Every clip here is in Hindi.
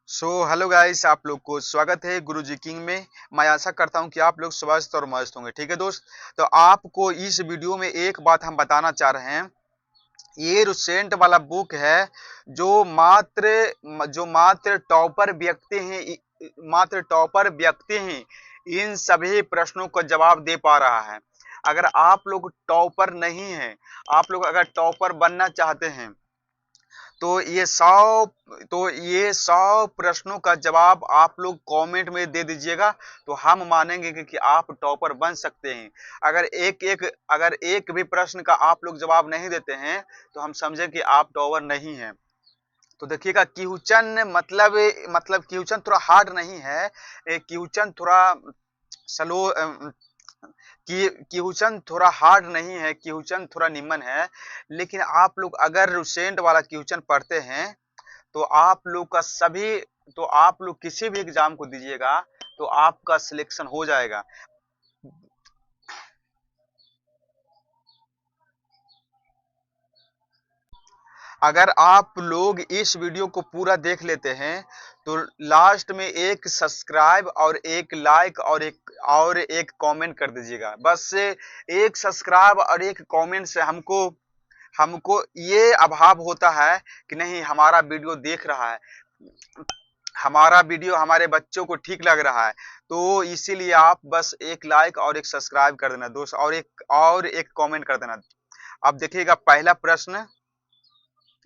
हेलो गाइस, आप लोग को स्वागत है गुरुजी किंग में। मैं आशा करता हूं कि आप लोग स्वस्थ और मस्त होंगे। ठीक है दोस्त, तो आपको इस वीडियो में एक बात हम बताना चाह रहे हैं। ये रुसेंट वाला बुक है जो मात्र टॉपर व्यक्ति हैं, मात्र टॉपर व्यक्ति हैं, इन सभी प्रश्नों का जवाब दे पा रहा है। अगर आप लोग टॉपर नहीं हैं, आप लोग अगर टॉपर बनना चाहते हैं, तो ये 100 प्रश्नों का जवाब आप लोग कमेंट में दे दीजिएगा, तो हम मानेंगे कि आप टॉपर बन सकते हैं। अगर एक भी प्रश्न का आप लोग जवाब नहीं देते हैं, तो हम समझे कि आप टॉपर नहीं हैं। तो देखिएगा, क्वेश्चन थोड़ा हार्ड नहीं है। क्वेश्चन थोड़ा स्लो, क्वेश्चन थोड़ा हार्ड नहीं है, क्वेश्चन थोड़ा निम्न है। लेकिन आप लोग अगर रुसेंट वाला क्वेश्चन पढ़ते हैं, तो आप लोग किसी भी एग्जाम को दीजिएगा, तो आपका सिलेक्शन हो जाएगा। अगर आप लोग इस वीडियो को पूरा देख लेते हैं, तो लास्ट में एक सब्सक्राइब और एक लाइक और एक कमेंट कर दीजिएगा। बस से एक सब्सक्राइब और एक कमेंट से हमको हमको ये अभाव होता है कि नहीं, हमारा वीडियो देख रहा है, हमारा वीडियो हमारे बच्चों को ठीक लग रहा है। तो इसीलिए आप बस एक लाइक और एक सब्सक्राइब कर देना दोस्त, और एक कमेंट कर देना। अब देखिएगा पहला प्रश्न,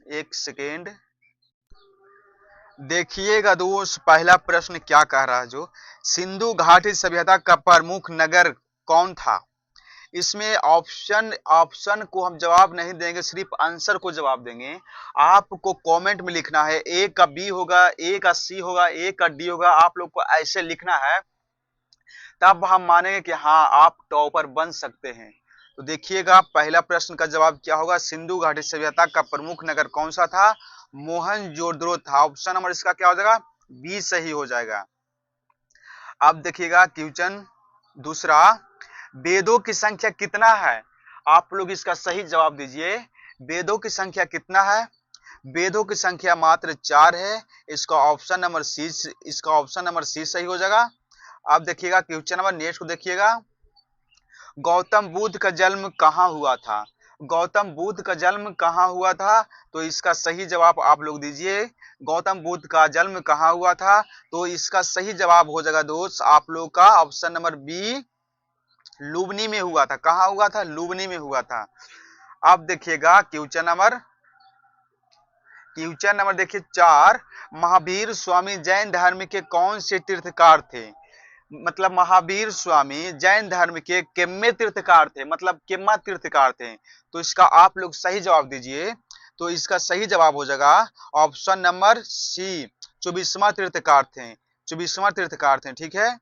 एक सेकेंड देखिएगा दोस्त, पहला प्रश्न क्या कह रहा है। जो सिंधु घाटी सभ्यता का प्रमुख नगर कौन था? इसमें ऑप्शन ऑप्शन को हम जवाब नहीं देंगे, सिर्फ आंसर को जवाब देंगे। आपको कमेंट में लिखना है, ए का बी होगा, ए का सी होगा, ए का डी होगा। आप लोग को ऐसे लिखना है, तब हम मानेंगे कि हाँ, आप टॉपर बन सकते हैं। तो देखिएगा पहला प्रश्न का जवाब क्या होगा। सिंधु घाटी सभ्यता का प्रमुख नगर कौन सा था? मोहनजोदड़ो था। ऑप्शन नंबर इसका क्या हो जाएगा? बी सही हो जाएगा। अब देखिएगा क्वेश्चन दूसरा, वेदों की संख्या कितना है? आप लोग इसका सही जवाब दीजिए। वेदों की संख्या कितना है? वेदों की संख्या मात्र 4 है। इसका ऑप्शन नंबर सी सही हो जाएगा। अब देखिएगा क्वेश्चन नंबर नेक्स्ट को देखिएगा, गौतम बुद्ध का जन्म कहाँ हुआ था? गौतम बुद्ध का जन्म कहाँ हुआ था? तो इसका सही जवाब आप लोग दीजिए। गौतम बुद्ध का जन्म कहाँ हुआ था? तो इसका सही जवाब हो जाएगा दोस्त आप लोग का ऑप्शन नंबर बी, लुबनी में हुआ था। कहाँ हुआ था? लुबनी में हुआ था। अब देखिएगा क्वेश्चन नंबर देखिए 4, महावीर स्वामी जैन धर्म के कौन से तीर्थकार थे? मतलब महावीर स्वामी जैन धर्म के किम्मे तीर्थकार थे, मतलब किम्मा तीर्थकार थे। तो इसका आप लोग सही जवाब दीजिए। तो इसका सही जवाब हो जाएगा ऑप्शन नंबर सी, 24वां तीर्थकार थे। 24वां तीर्थकार थे, ठीक है।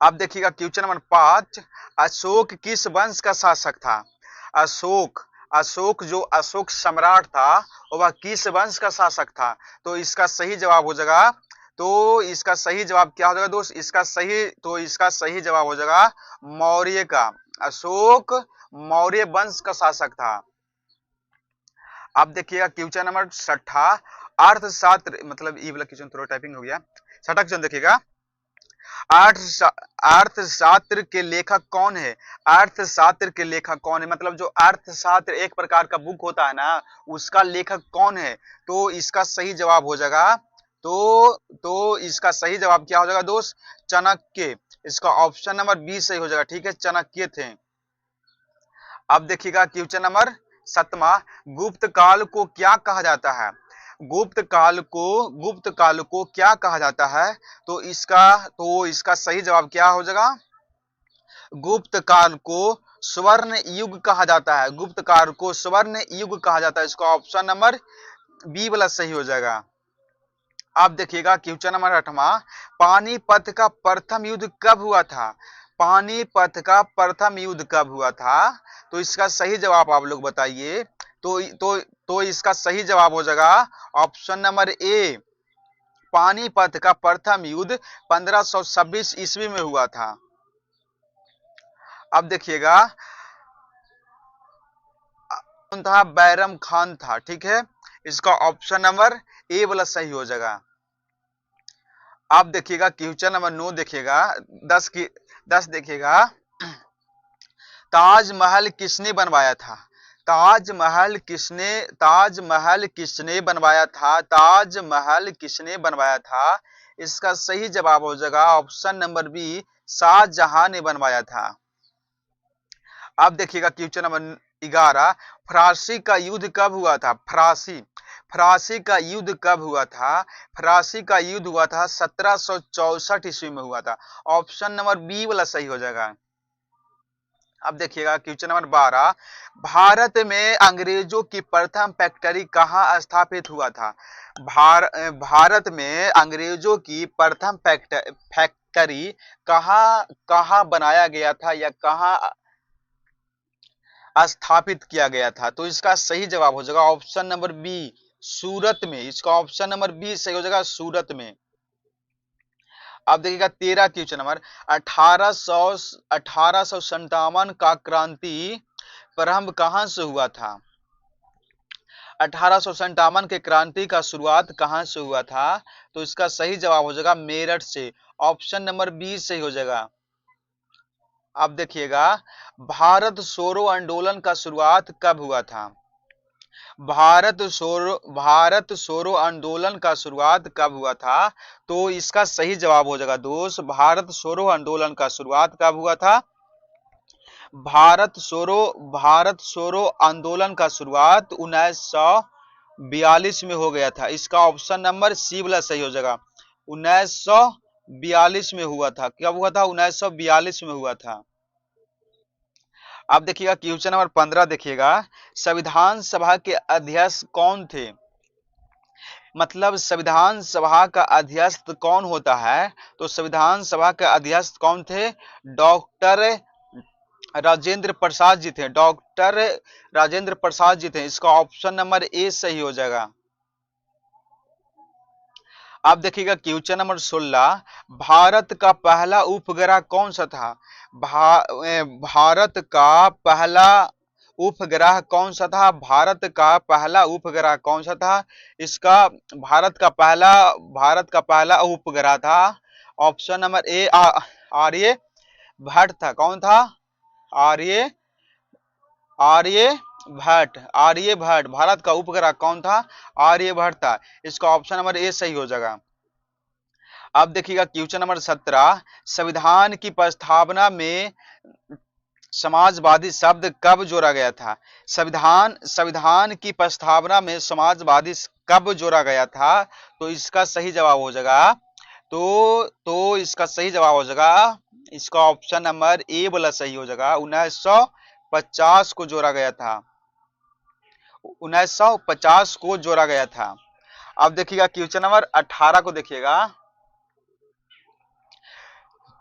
अब देखिएगा क्वेश्चन नंबर 5, अशोक किस वंश का शासक था? अशोक अशोक जो अशोक सम्राट था, वह किस वंश का शासक था? तो इसका सही जवाब हो जाएगा, तो इसका सही जवाब क्या हो जाएगा दोस्त? इसका सही जवाब हो जाएगा मौर्य का। अशोक मौर्य वंश का शासक था। अब देखिएगा क्वेश्चन नंबर 6, अर्थशास्त्र, मतलब ये वाला क्वेश्चन थोड़ा टाइपिंग हो गया। 6 क्वेश्चन देखिएगा, अर्थशास्त्र के लेखक कौन है? अर्थशास्त्र के लेखक कौन है, मतलब जो अर्थशास्त्र एक प्रकार का बुक होता है ना, उसका लेखक कौन है? तो इसका सही जवाब हो जाएगा, इसका सही जवाब क्या हो जाएगा दोस्त? चाणक्य। इसका ऑप्शन नंबर बी सही हो जाएगा, ठीक है, चाणक्य थे। अब देखिएगा क्वेश्चन नंबर 7, गुप्त काल को क्या कहा जाता है? गुप्त काल को क्या कहा जाता है? तो इसका सही जवाब क्या हो जाएगा? गुप्त काल को स्वर्ण युग कहा जाता है। गुप्त काल को स्वर्ण युग कहा जाता है। इसका ऑप्शन नंबर बी वाला सही हो जाएगा। अब देखिएगा क्वेश्चन नंबर 8, पानीपत का प्रथम युद्ध कब हुआ था? पानीपत का प्रथम युद्ध कब हुआ था? तो इसका सही जवाब आप लोग बताइए। तो इसका सही जवाब हो जाएगा ऑप्शन नंबर ए, पानीपत का प्रथम युद्ध 1526 ईस्वी में हुआ था। अब देखिएगा, कौन था? बैरम खान था, ठीक है। इसका ऑप्शन नंबर ए वाला सही हो जाएगा। आप देखिएगा क्वेश्चन नंबर 9 देखिएगा, 10 की 10 देखिएगा। ताजमहल किसने बनवाया था? ताजमहल किसने बनवाया था? ताजमहल किसने बनवाया था? इसका सही जवाब हो जाएगा ऑप्शन नंबर बी, शाहजहां ने बनवाया था। अब देखिएगा क्वेश्चन नंबर 11, फ्रांसी का युद्ध कब हुआ था? फ्रांसी का युद्ध कब हुआ था? फ्रांसी का युद्ध हुआ था 1764 ईस्वी में हुआ था। ऑप्शन नंबर बी वाला सही हो जाएगा। अब देखिएगा क्वेश्चन नंबर 12, भारत में अंग्रेजों की प्रथम फैक्ट्री कहाँ स्थापित हुआ था? भारत में अंग्रेजों की प्रथम फैक्ट्री कहाँ कहाँ बनाया गया था या कहाँ स्थापित किया गया था? तो इसका सही जवाब हो जाएगा ऑप्शन नंबर बी, सूरत में। इसका ऑप्शन नंबर बी सही हो जाएगा, सूरत में। अब देखिएगा 13 क्वेश्चन नंबर, 1857 का क्रांति प्रारंभ कहां से हुआ था? 1857 के क्रांति का शुरुआत कहां से हुआ था? तो इसका सही जवाब हो जाएगा मेरठ से। ऑप्शन नंबर बी सही हो जाएगा। अब देखिएगा भारत छोड़ो आंदोलन का शुरुआत कब हुआ था? भारत छोड़ो आंदोलन का शुरुआत कब हुआ था? तो इसका सही जवाब हो जाएगा दोस्त, भारत छोड़ो आंदोलन का शुरुआत कब हुआ था? भारत छोड़ो आंदोलन का शुरुआत 1942 में हो गया था। इसका ऑप्शन नंबर सी वाला सही हो जाएगा, 1942 में हुआ था। कब हुआ था? 1942 में हुआ था। अब देखिएगा क्वेश्चन नंबर 15 देखिएगा, संविधान सभा के अध्यक्ष कौन थे? मतलब संविधान सभा का अध्यक्ष कौन होता है? तो संविधान सभा के अध्यक्ष कौन थे? डॉक्टर राजेंद्र प्रसाद जी थे। डॉक्टर राजेंद्र प्रसाद जी थे। इसका ऑप्शन नंबर ए सही हो जाएगा। अब देखिएगा क्वेश्चन नंबर 16, भारत का पहला उपग्रह कौन सा था? भारत का पहला उपग्रह कौन सा था? भारत का पहला उपग्रह कौन सा था? इसका भारत का पहला उपग्रह था ऑप्शन नंबर ए, आर्य भट्ट था। कौन था? आर्य आर्यभट्ट। भारत का उपग्रह कौन था? आर्यभट्ट था। इसका ऑप्शन नंबर ए सही हो जाएगा। अब देखिएगा क्वेश्चन नंबर 17, संविधान की प्रस्तावना में समाजवादी शब्द कब जोड़ा गया था? संविधान की प्रस्तावना में समाजवादी कब जोड़ा गया था? तो इसका सही जवाब हो जाएगा, तो इसका सही जवाब हो जाएगा, इसका ऑप्शन नंबर ए वाला सही हो जाएगा, 1950 को जोड़ा गया था। 1950 को जोड़ा गया था। अब देखिएगा क्वेश्चन नंबर 18 को देखिएगा,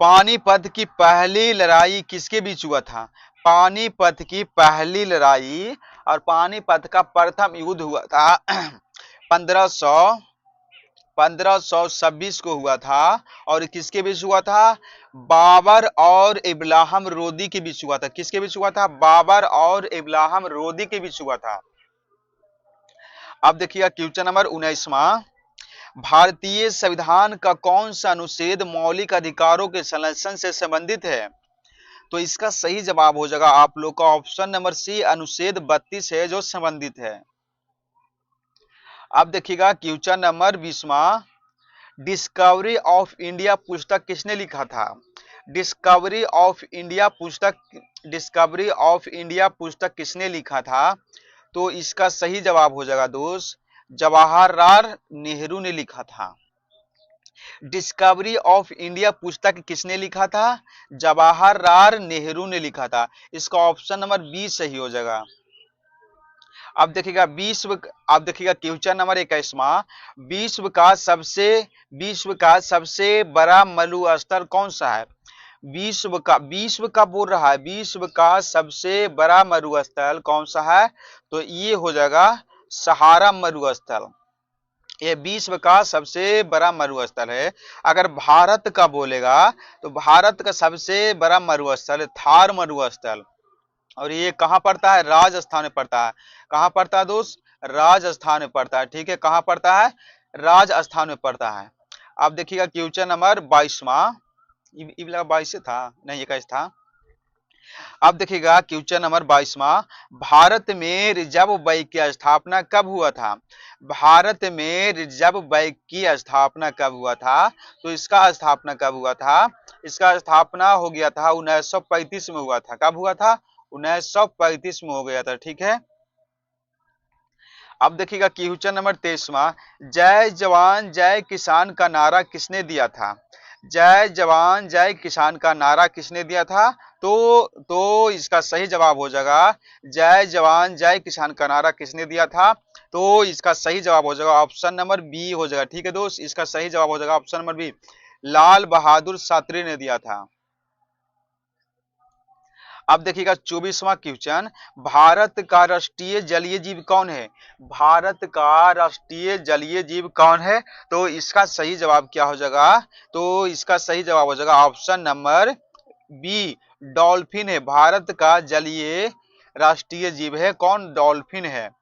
पानीपत की पहली लड़ाई किसके बीच हुआ था? पानीपत की पहली लड़ाई और पानीपत का प्रथम युद्ध हुआ था 1526 को हुआ था। और किसके बीच हुआ था? बाबर और इब्राहिम लोदी के बीच हुआ था। किसके बीच हुआ था? बाबर और इब्राहिम लोदी के बीच हुआ था। अब देखिएगा क्वेश्चन नंबर 19वां, भारतीय संविधान का कौन सा अनुच्छेद मौलिक अधिकारों के संरक्षण से संबंधित है? तो इसका सही जवाब हो जाएगा आप लोग का ऑप्शन नंबर सी, अनुच्छेद 32 है जो संबंधित है। अब देखिएगा क्वेश्चन नंबर 20वां, डिस्कवरी ऑफ इंडिया पुस्तक किसने लिखा था? डिस्कवरी ऑफ इंडिया पुस्तक किसने लिखा था? तो इसका सही जवाब हो जाएगा दोस्त, जवाहरलाल नेहरू ने लिखा था। डिस्कवरी ऑफ इंडिया पुस्तक किसने लिखा था? जवाहरलाल नेहरू ने लिखा था। इसका ऑप्शन नंबर बी सही हो जाएगा। अब देखिएगा क्वेश्चन नंबर 21वां, विश्व का सबसे बड़ा मरुस्थल कौन सा है? विश्व का बोल रहा है, विश्व का सबसे बड़ा मरुस्थल कौन सा है? तो ये हो जाएगा सहारा मरुस्थल। ये विश्व का सबसे बड़ा मरुस्थल है। अगर भारत का बोलेगा तो भारत का सबसे बड़ा मरुस्थल थार मरुस्थल, और ये कहाँ पड़ता है? राजस्थान में पड़ता है। कहाँ पड़ता है दोस्त? राजस्थान में पड़ता है। ठीक है, कहाँ पड़ता है? राजस्थान में पड़ता है। आप देखिएगा क्वेश्चन नंबर 22वां, ये लगा 22 से था, नहीं 21 था। अब देखिएगा क्वेश्चन नंबर 22वां, भारत में रिजर्व बैंक की स्थापना कब हुआ था? भारत में रिजर्व बैंक की स्थापना कब हुआ था? तो इसका स्थापना कब हुआ था? इसका स्थापना हो गया था 1935 में हुआ था। कब हुआ था? 1935 में हो गया था। ठीक है। अब देखिएगा क्वेश्चन नंबर 23वां, जय जवान जय किसान का नारा किसने दिया था? जय जवान जय किसान का नारा किसने दिया था? तो इसका सही जवाब हो जाएगा जय जवान जय किसान का नारा किसने दिया था? तो इसका सही जवाब हो जाएगा ऑप्शन नंबर बी हो जाएगा। ठीक है दोस्त, इसका सही जवाब हो जाएगा option number B, Lal Bahadur Shastri ने दिया था। अब देखिएगा 24वां क्वेश्चन, भारत का राष्ट्रीय जलीय जीव कौन है? भारत का राष्ट्रीय जलीय जीव कौन है? तो इसका सही जवाब क्या हो जाएगा? तो इसका सही जवाब हो जाएगा ऑप्शन नंबर बी, डॉल्फिन है। भारत का जलीय राष्ट्रीय जीव है कौन? डॉल्फिन है।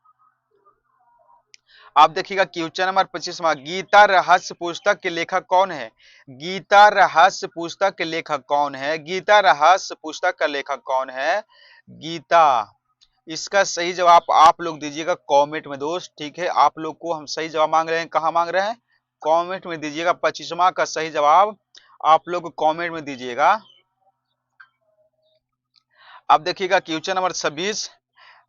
आप देखिएगा क्वेश्चन नंबर 25वां, गीता रहस्य पुस्तक के लेखक कौन है? गीता रहस्य पुस्तक के लेखक कौन है? गीता रहस्य पुस्तक का लेखक कौन है? गीता। इसका सही जवाब आप लोग दीजिएगा कमेंट में दोस्त। ठीक है, आप लोग को हम सही जवाब मांग रहे हैं, कहाँ मांग रहे हैं? कमेंट में दीजिएगा। 25वां का सही जवाब आप लोग कमेंट में दीजिएगा। अब देखिएगा क्वेश्चन नंबर 26,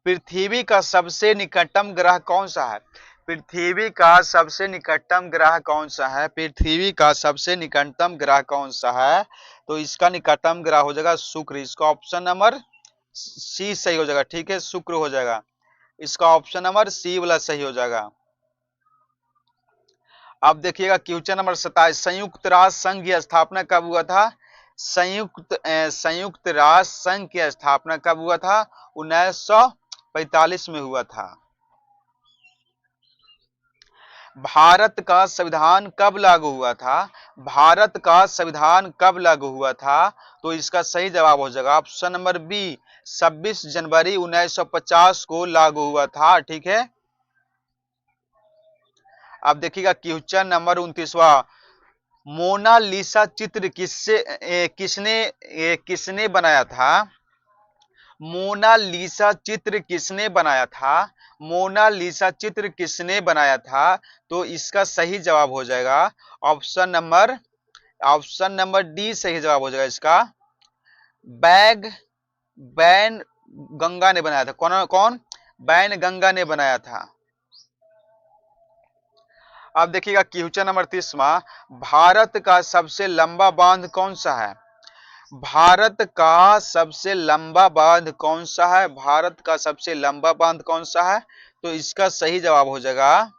पृथ्वी का सबसे निकटतम ग्रह कौन सा है? पृथ्वी का सबसे निकटतम ग्रह कौन सा है? पृथ्वी का सबसे निकटतम ग्रह कौन सा है? तो इसका निकटतम ग्रह हो जाएगा शुक्र। इसका ऑप्शन नंबर सी सही हो जाएगा। ठीक है, शुक्र हो जाएगा। इसका ऑप्शन नंबर सी वाला सही हो जाएगा। अब देखिएगा क्वेश्चन नंबर 27, संयुक्त राष्ट्र संघ की स्थापना कब हुआ था? संयुक्त राष्ट्र संघ की स्थापना कब हुआ था? 1945 में हुआ था। भारत का संविधान कब लागू हुआ था? भारत का संविधान कब लागू हुआ था? तो इसका सही जवाब हो जाएगा ऑप्शन नंबर बी, 26 जनवरी 1950 को लागू हुआ था। ठीक है। अब देखिएगा क्वेश्चन नंबर 29वां, मोनालिसा चित्र किसने बनाया था? मोनालिसा चित्र किसने बनाया था? मोनालिसा चित्र किसने बनाया था? तो इसका सही जवाब हो जाएगा ऑप्शन नंबर डी सही जवाब हो जाएगा इसका, बैग बैन गंगा ने बनाया था। कौन कौन? बैन गंगा ने बनाया था। अब देखिएगा क्वेश्चन नंबर 30वां, भारत का सबसे लंबा बांध कौन सा है? भारत का सबसे लंबा बांध कौन सा है? भारत का सबसे लंबा बांध कौन सा है? तो इसका सही जवाब हो जाएगा,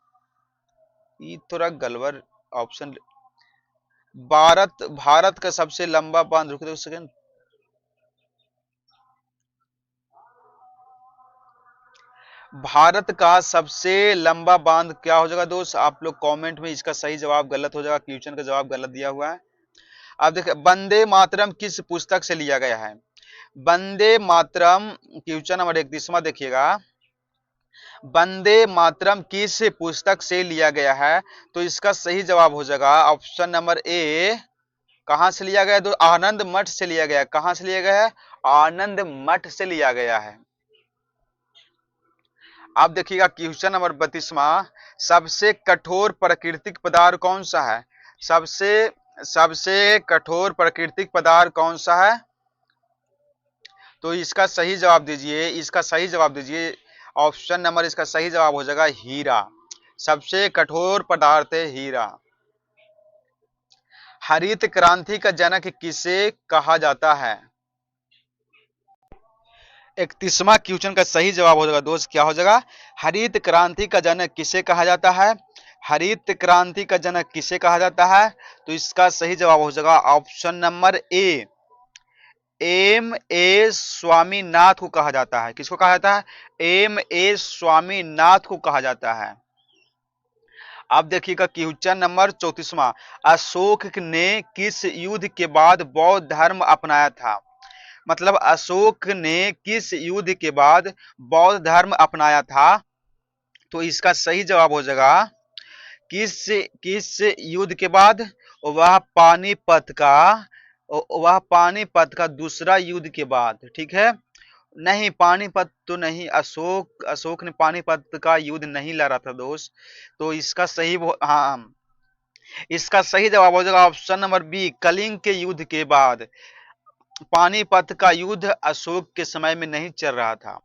ये थोड़ा गलवर ऑप्शन, भारत भारत का सबसे लंबा बांध, रुक दो सेकंड, भारत का सबसे लंबा बांध क्या हो जाएगा दोस्त? आप लोग कमेंट में इसका सही जवाब गलत हो जाएगा, क्वेश्चन का जवाब गलत दिया हुआ है। अब देखिए, वंदे मातरम किस पुस्तक से लिया गया है? वंदे मातरम क्वेश्चन नंबर 31वां देखिएगा, वंदे मातरम किस पुस्तक से लिया गया है? तो इसका सही जवाब हो जाएगा ऑप्शन नंबर ए, कहां से लिया गया? तो आनंद मठ से लिया गया। कहां से लिया गया है? आनंद मठ से लिया गया है। आप देखिएगा क्वेश्चन नंबर 32वां, सबसे कठोर प्राकृतिक पदार्थ कौन सा है? सबसे सबसे कठोर प्राकृतिक पदार्थ कौन सा है? तो इसका सही जवाब दीजिए, इसका सही जवाब दीजिए। ऑप्शन नंबर इसका सही जवाब हो जाएगा हीरा। सबसे कठोर पदार्थ है हीरा। हरित क्रांति का जनक किसे कहा जाता है? 31वां क्वेश्चन का सही जवाब हो जाएगा दोस्त, क्या हो जाएगा? हरित क्रांति का जनक किसे कहा जाता है? हरित क्रांति का जनक किसे कहा जाता है? तो इसका सही जवाब हो जाएगा option number A, M A Swaminath को कहा जाता है। किसको कहा जाता है? एम ए स्वामीनाथ को कहा जाता है। अब देखिएगा क्वेश्चन नंबर 34वां, अशोक ने किस युद्ध के बाद बौद्ध धर्म अपनाया था? मतलब अशोक ने किस युद्ध के बाद बौद्ध धर्म अपनाया था? तो इसका सही जवाब हो जाएगा किस किस युद्ध के बाद? वह पानीपत का वह पानीपत का दूसरा युद्ध के बाद, ठीक है। नहीं, पानीपत तो नहीं, अशोक अशोक ने पानीपत का युद्ध नहीं लड़ा था दोस्त। तो इसका हाँ, इसका सही जवाब हो जाएगा ऑप्शन नंबर बी, कलिंग के युद्ध के बाद। पानीपत का युद्ध अशोक के समय में नहीं चल रहा था।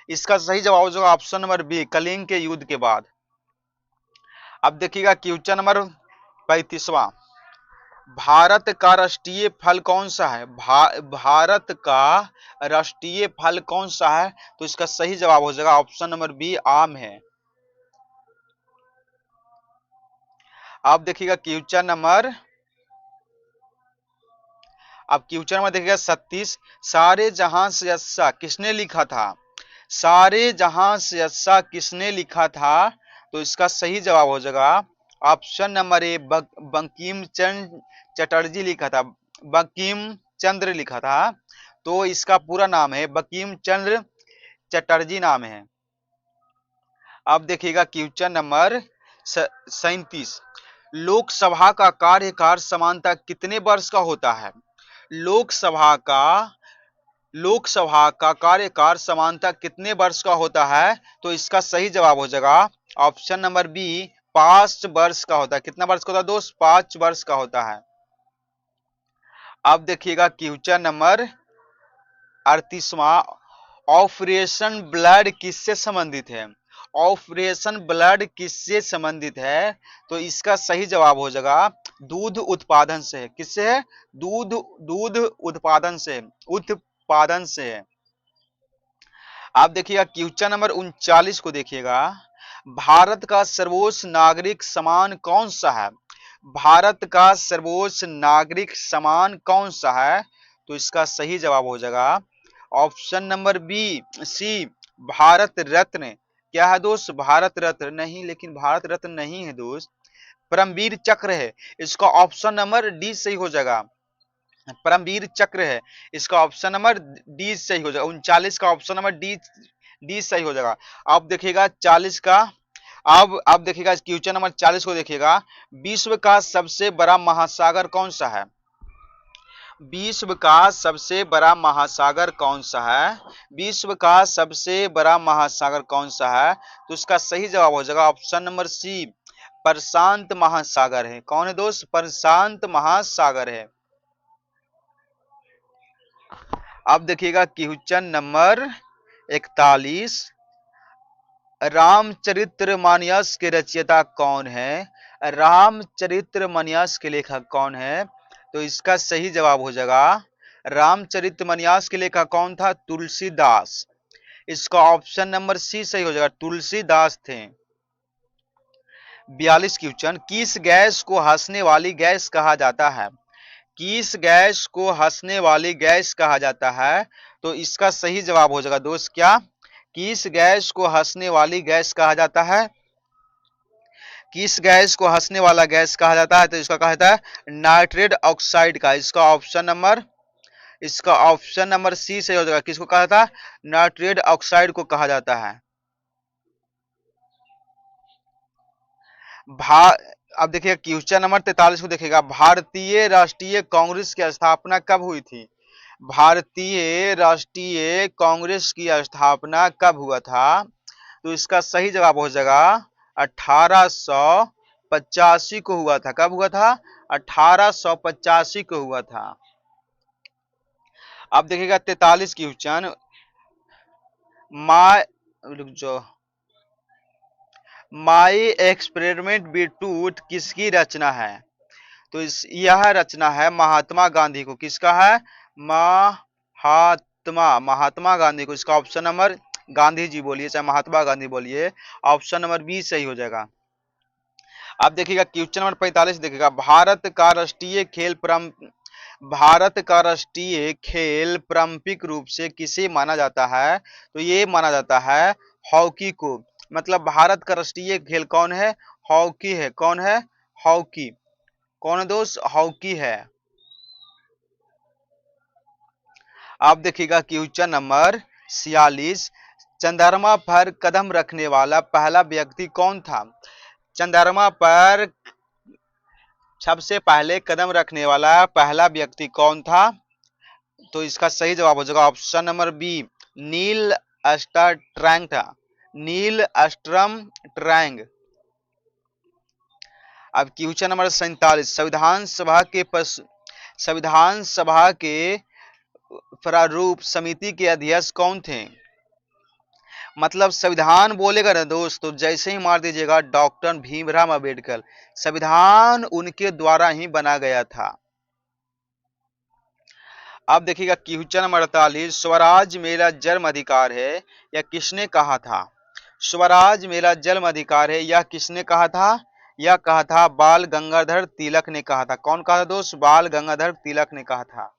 इसका सही जवाब हो जाएगा ऑप्शन नंबर बी, कलिंग के युद्ध के बाद। अब देखिएगा क्वेश्चन नंबर 35वां। भारत का राष्ट्रीय फल कौन सा है? भारत का राष्ट्रीय फल कौन सा है? तो इसका सही जवाब हो जाएगा ऑप्शन नंबर बी, आम है। अब देखिएगा क्वेश्चन नंबर अब क्वेश्चन नंबर देखिएगा 36। सारे जहां से अच्छा किसने लिखा था? सारे जहां से अच्छा किसने लिखा था? तो इसका सही जवाब हो जाएगा ऑप्शन नंबर ए, बंकिम चंद्र चटर्जी लिखा था। बंकिम चंद्र लिखा था। तो इसका पूरा नाम है बंकिम चंद्र चटर्जी नाम है। अब देखिएगा क्वेश्चन नंबर 37। लोकसभा का कार्यकाल समानतः कितने वर्ष का होता है? लोकसभा का लोकसभा का कार्यकाल समानतः कितने वर्ष का होता है? तो इसका सही जवाब हो जाएगा ऑप्शन नंबर बी, 5 वर्ष का होता है। कितना वर्ष का होता है दोस्त? 5 वर्ष का होता है। अब देखिएगा क्वेश्चन नंबर 38वां। ऑपरेशन ब्लड किससे संबंधित है? ऑपरेशन ब्लड किससे संबंधित है? तो इसका सही जवाब हो जाएगा दूध उत्पादन से है। किससे है? दूध दूध उत्पादन से उत्पादन से है। आप देखिएगा क्वेश्चन नंबर 39 को देखिएगा। भारत का सर्वोच्च नागरिक सम्मान कौन सा है? भारत का सर्वोच्च नागरिक सम्मान कौन सा है? तो इसका सही जवाब हो जाएगा ऑप्शन नंबर बी, सी, भारत रत्न। क्या है दोस्त? भारत रत्न नहीं, लेकिन भारत रत्न नहीं है दोस्त, परमवीर चक्र है। इसका ऑप्शन नंबर डी सही हो जाएगा, परमवीर चक्र है। इसका ऑप्शन नंबर डी सही हो जाएगा। 39 का ऑप्शन नंबर डी डी सही हो जाएगा। अब देखिएगा 40 का अब देखिएगा क्वेश्चन नंबर 40 को देखिएगा। विश्व का सबसे बड़ा महासागर कौन सा है? विश्व का सबसे बड़ा महासागर कौन सा है? विश्व का सबसे बड़ा महासागर कौन सा है? तो इसका सही जवाब हो जाएगा ऑप्शन नंबर सी, प्रशांत महासागर है। कौन है दोस्त? प्रशांत महासागर है। अब देखिएगा क्वेश्चन नंबर 41। रामचरितमानस के रचयिता कौन है? रामचरितमानस के लेखक कौन है? तो इसका सही जवाब हो जाएगा रामचरितमानस के लेखक कौन था? तुलसीदास। इसका ऑप्शन नंबर सी सही हो जाएगा, तुलसीदास थे। 42 क्वेश्चन। किस गैस को हंसने वाली गैस कहा जाता है? किस गैस को हंसने वाली गैस कहा जाता है? तो इसका सही जवाब हो जाएगा दोस्त क्या? किस गैस को हंसने वाली गैस कहा जाता है? किस गैस को हंसने वाला गैस कहा जाता है? तो इसका कहा जाता है नाइट्रेट ऑक्साइड का। इसका ऑप्शन नंबर सी सही हो जाएगा। किसको कहा जाता है? नाइट्रेट ऑक्साइड को कहा जाता है। भा अब देखिए क्वेश्चन नंबर 43 को देखिएगा। भारतीय राष्ट्रीय कांग्रेस की स्थापना कब हुई थी? भारतीय राष्ट्रीय कांग्रेस की स्थापना कब हुआ था? तो इसका सही जवाब हो जाएगा 1885 को हुआ था। कब हुआ था? 1885 को हुआ था। अब देखिएगा 43 क्वेश्चन। माय रुक जाओ माई एक्सपेरिमेंट बीटरूट किसकी रचना है? तो यह रचना है महात्मा गांधी को। किसका है? महात्मा गांधी को। इसका ऑप्शन नंबर, गांधी जी बोलिए चाहे महात्मा गांधी बोलिए, ऑप्शन नंबर बी सही हो जाएगा। अब देखिएगा क्वेश्चन नंबर 45 देखिएगा। भारत का राष्ट्रीय खेल पारंपरिक रूप से किसे माना जाता है? तो ये माना जाता है हॉकी को। मतलब भारत का राष्ट्रीय खेल कौन है? हॉकी है। कौन है? हॉकी। कौन है दोस्त? हॉकी है। आप देखिएगा क्वेश्चन नंबर 46। चंद्रमा पर कदम रखने वाला पहला व्यक्ति कौन था? चंद्रमा पर सबसे पहले कदम रखने वाला पहला व्यक्ति कौन था? तो इसका सही जवाब हो जाएगा ऑप्शन नंबर बी, नील अस्ट्रम था। नील अस्ट्रम ट्रैंग। अब क्वेश्चन नंबर 47, संविधान सभा के प्रारूप समिति के अध्यक्ष कौन थे? मतलब संविधान बोलेगा ना दोस्त, तो जैसे ही मार दीजिएगा डॉक्टर भीमराव अंबेडकर। संविधान उनके द्वारा ही बना गया था। अब देखिएगा क्वेश्चन नंबर 48, स्वराज मेरा जन्म अधिकार है यह किसने कहा था? स्वराज मेरा जन्म अधिकार है यह किसने कहा था? यह कहा था बाल गंगाधर तिलक ने कहा था। कौन कहा था दोस्त? बाल गंगाधर तिलक ने कहा था।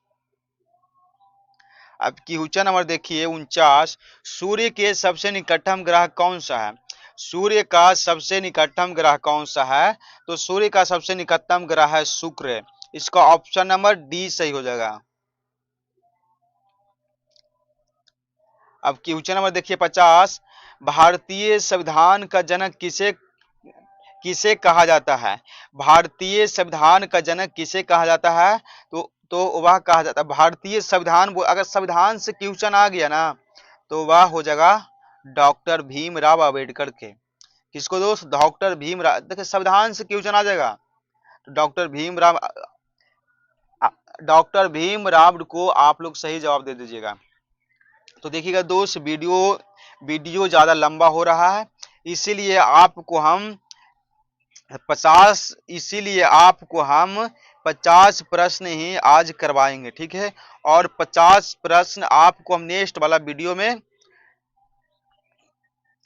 अब क्वेश्चन नंबर देखिए 49, सूर्य के सबसे निकटतम ग्रह कौन सा है? सूर्य का सबसे निकटतम ग्रह कौन सा है? तो सूर्य का सबसे निकटतम ग्रह है शुक्र। इसका ऑप्शन नंबर डी सही हो जाएगा। अब क्वेश्चन नंबर देखिए 50, भारतीय संविधान का जनक किसे किसे कहा जाता है? भारतीय संविधान का जनक किसे कहा जाता है? तो वह कहा जाता है भारतीय संविधान। अगर संविधान से क्वेश्चन आ गया ना तो वह हो जाएगा डॉक्टर भीमराव अंबेडकर के। किसको दोस्त? डॉक्टर भीमराव। देखिए संविधान से क्वेश्चन आ जाएगा तो डॉक्टर भीमराव को आप लोग सही जवाब दे दीजिएगा। तो देखिएगा दोस्त वीडियो ज्यादा लंबा हो रहा है, इसीलिए आपको हम 50 प्रश्न ही आज करवाएंगे, ठीक है। और 50 प्रश्न आपको हम नेक्स्ट वाला वीडियो में,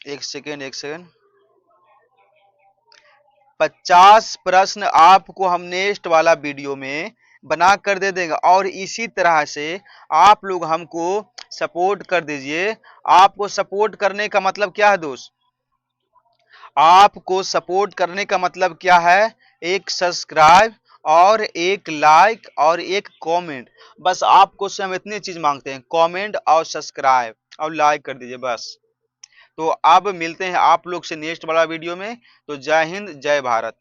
एक सेकेंड 50 प्रश्न आपको हम नेक्स्ट वाला वीडियो में बना कर दे देंगे। और इसी तरह से आप लोग हमको सपोर्ट कर दीजिए। आपको सपोर्ट करने का मतलब क्या है दोस्त? आपको सपोर्ट करने का मतलब क्या है? एक सब्सक्राइब और एक लाइक और एक कमेंट। बस आपको से हम इतनी चीज मांगते हैं, कमेंट और सब्सक्राइब और लाइक कर दीजिए बस। तो अब मिलते हैं आप लोग से नेक्स्ट वाला वीडियो में। तो जय हिंद, जय भारत।